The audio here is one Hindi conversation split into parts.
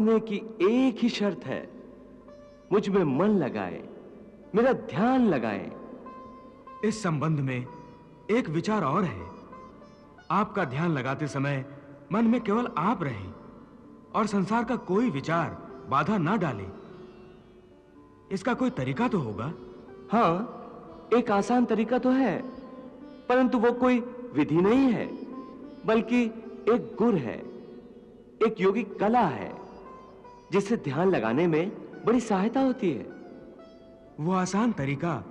ने की एक ही शर्त है, मुझ में मन लगाए, मेरा ध्यान लगाए। इस संबंध में एक विचार और है। आपका ध्यान लगाते समय मन में केवल आप रहें और संसार का कोई विचार बाधा ना डाले। इसका कोई तरीका तो होगा? हाँ, एक आसान तरीका तो है, परंतु वो कोई विधि नहीं है, बल्कि एक गुर है, एक योगिक कला है, जिससे ध्यान लगाने में बड़ी सहायता होती है। वो आसान तरीका,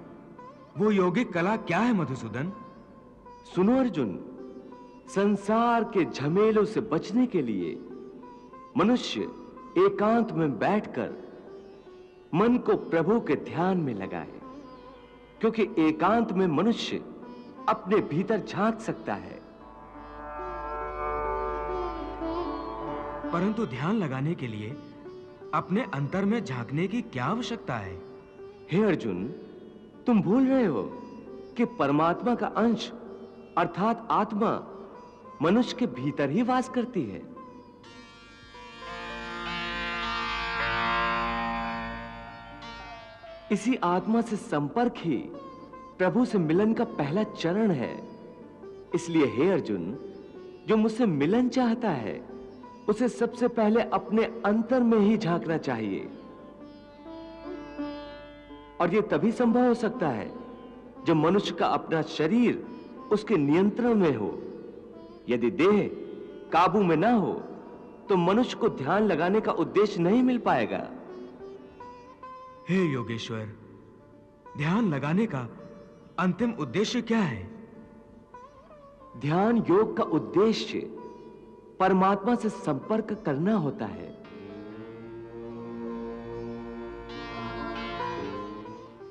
वो योगिक कला क्या है मधुसूदन? सुनो अर्जुन, संसार के झमेलों से बचने के लिए मनुष्य एकांत में बैठकर मन को प्रभु के ध्यान में लगाए, क्योंकि एकांत में मनुष्य अपने भीतर झांक सकता है। परंतु ध्यान लगाने के लिए अपने अंतर में झांकने की क्या आवश्यकता है? हे अर्जुन, तुम भूल रहे हो कि परमात्मा का अंश अर्थात आत्मा मनुष्य के भीतर ही वास करती है। इसी आत्मा से संपर्क ही प्रभु से मिलन का पहला चरण है। इसलिए हे अर्जुन, जो मुझसे मिलन चाहता है उसे सबसे पहले अपने अंतर में ही झांकना चाहिए। और यह तभी संभव हो सकता है जब मनुष्य का अपना शरीर उसके नियंत्रण में हो। यदि देह काबू में ना हो तो मनुष्य को ध्यान लगाने का उद्देश्य नहीं मिल पाएगा। हे योगेश्वर, ध्यान लगाने का अंतिम उद्देश्य क्या है? ध्यान योग का उद्देश्य परमात्मा से संपर्क करना होता है।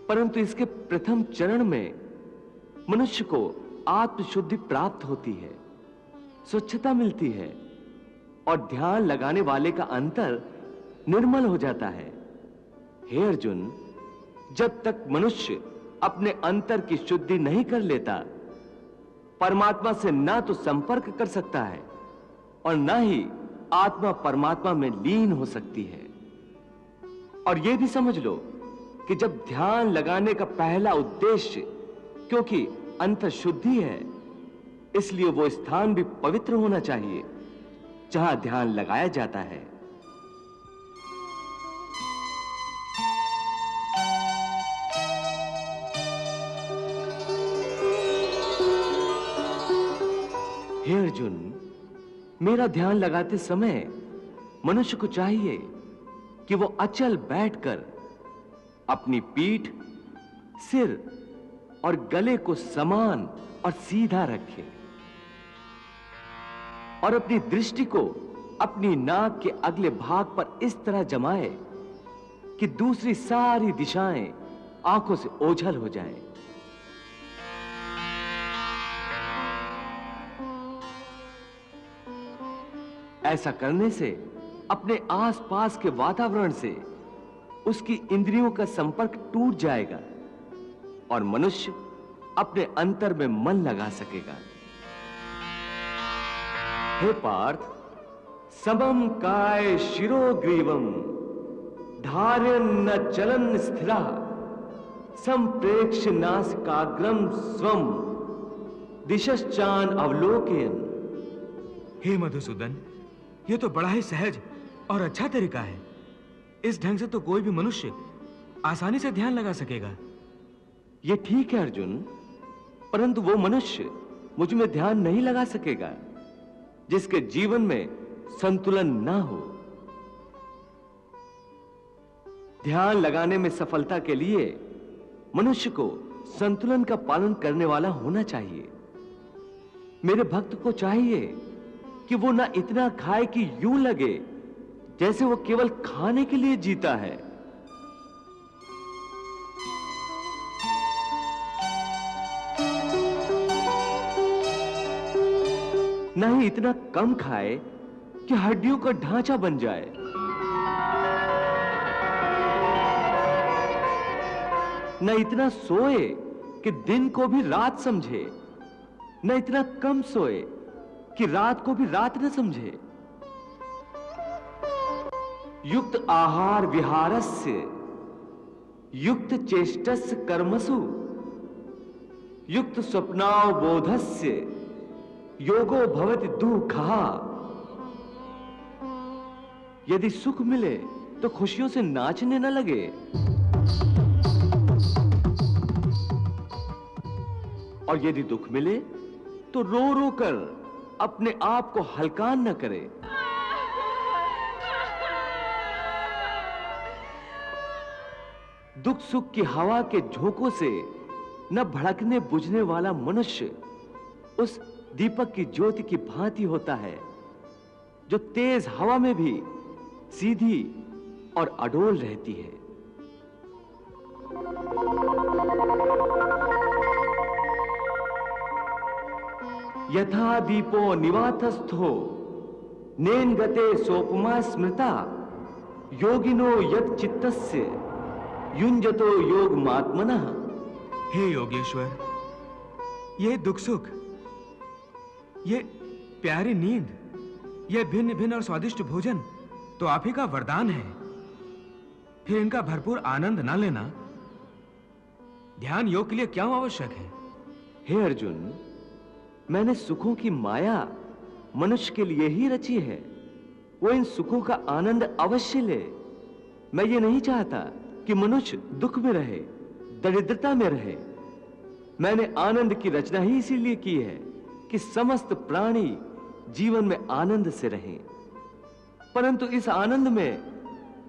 परंतु इसके प्रथम चरण में मनुष्य को आत्मशुद्धि प्राप्त होती है, स्वच्छता मिलती है और ध्यान लगाने वाले का अंतर निर्मल हो जाता है। हे अर्जुन, जब तक मनुष्य अपने अंतर की शुद्धि नहीं कर लेता, परमात्मा से ना तो संपर्क कर सकता है और ना ही आत्मा परमात्मा में लीन हो सकती है। और यह भी समझ लो कि जब ध्यान लगाने का पहला उद्देश्य, क्योंकि अंतर शुद्धि है, इसलिए वो स्थान भी पवित्र होना चाहिए जहां ध्यान लगाया जाता है। हे अर्जुन, मेरा ध्यान लगाते समय मनुष्य को चाहिए कि वो अचल बैठकर अपनी पीठ, सिर और गले को समान और सीधा रखे और अपनी दृष्टि को अपनी नाक के अगले भाग पर इस तरह जमाए कि दूसरी सारी दिशाएं आंखों से ओझल हो जाएं। ऐसा करने से अपने आसपास के वातावरण से उसकी इंद्रियों का संपर्क टूट जाएगा और मनुष्य अपने अंतर में मन लगा सकेगा। हे पार्थ, समम काय शिरोग्रीवम धार्यन् न चलन स्थिरा संप्रेक्ष नासिकाग्रम स्वम दिशश्चान अवलोकयन्। हे मधुसूदन, यह तो बड़ा ही सहज और अच्छा तरीका है। इस ढंग से तो कोई भी मनुष्य आसानी से ध्यान लगा सकेगा। यह ठीक है अर्जुन, परंतु वो मनुष्य मुझ में ध्यान नहीं लगा सकेगा जिसके जीवन में संतुलन ना हो। ध्यान लगाने में सफलता के लिए मनुष्य को संतुलन का पालन करने वाला होना चाहिए। मेरे भक्त को चाहिए कि वो ना इतना खाए कि यूं लगे जैसे वो केवल खाने के लिए जीता है, ना ही इतना कम खाए कि हड्डियों का ढांचा बन जाए, न इतना सोए कि दिन को भी रात समझे, न इतना कम सोए कि रात को भी रात न समझे। युक्त आहार विहारस्य युक्त चेष्टस्य कर्मसु युक्त स्वप्नावबोधस्य योगो भवति दुःखः। यदि सुख मिले तो खुशियों से नाचने न लगे, और यदि दुख मिले तो रो रो कर अपने आप को हलकान न करे। दुख सुख की हवा के झोंकों से न भड़कने बुझने वाला मनुष्य उस दीपक की ज्योति की भांति होता है जो तेज हवा में भी सीधी और अडोल रहती है। यथा दीपो निवातस्थो नेन गते सोपमा स्मृता योगिनो यत चित्तस्य युंजतो योग मात्मनः। हे योगेश्वर, ये दुख सुख, ये प्यारी नींद, ये भिन्न भिन्न और स्वादिष्ट भोजन तो आप ही का वरदान है। फिर इनका भरपूर आनंद ना लेना ध्यान योग के लिए क्या आवश्यक है? हे अर्जुन, मैंने सुखों की माया मनुष्य के लिए ही रची है। वो इन सुखों का आनंद अवश्य ले। मैं ये नहीं चाहता कि मनुष्य दुख में रहे, दरिद्रता में रहे। मैंने आनंद की रचना ही इसीलिए की है कि समस्त प्राणी जीवन में आनंद से रहें। परंतु इस आनंद में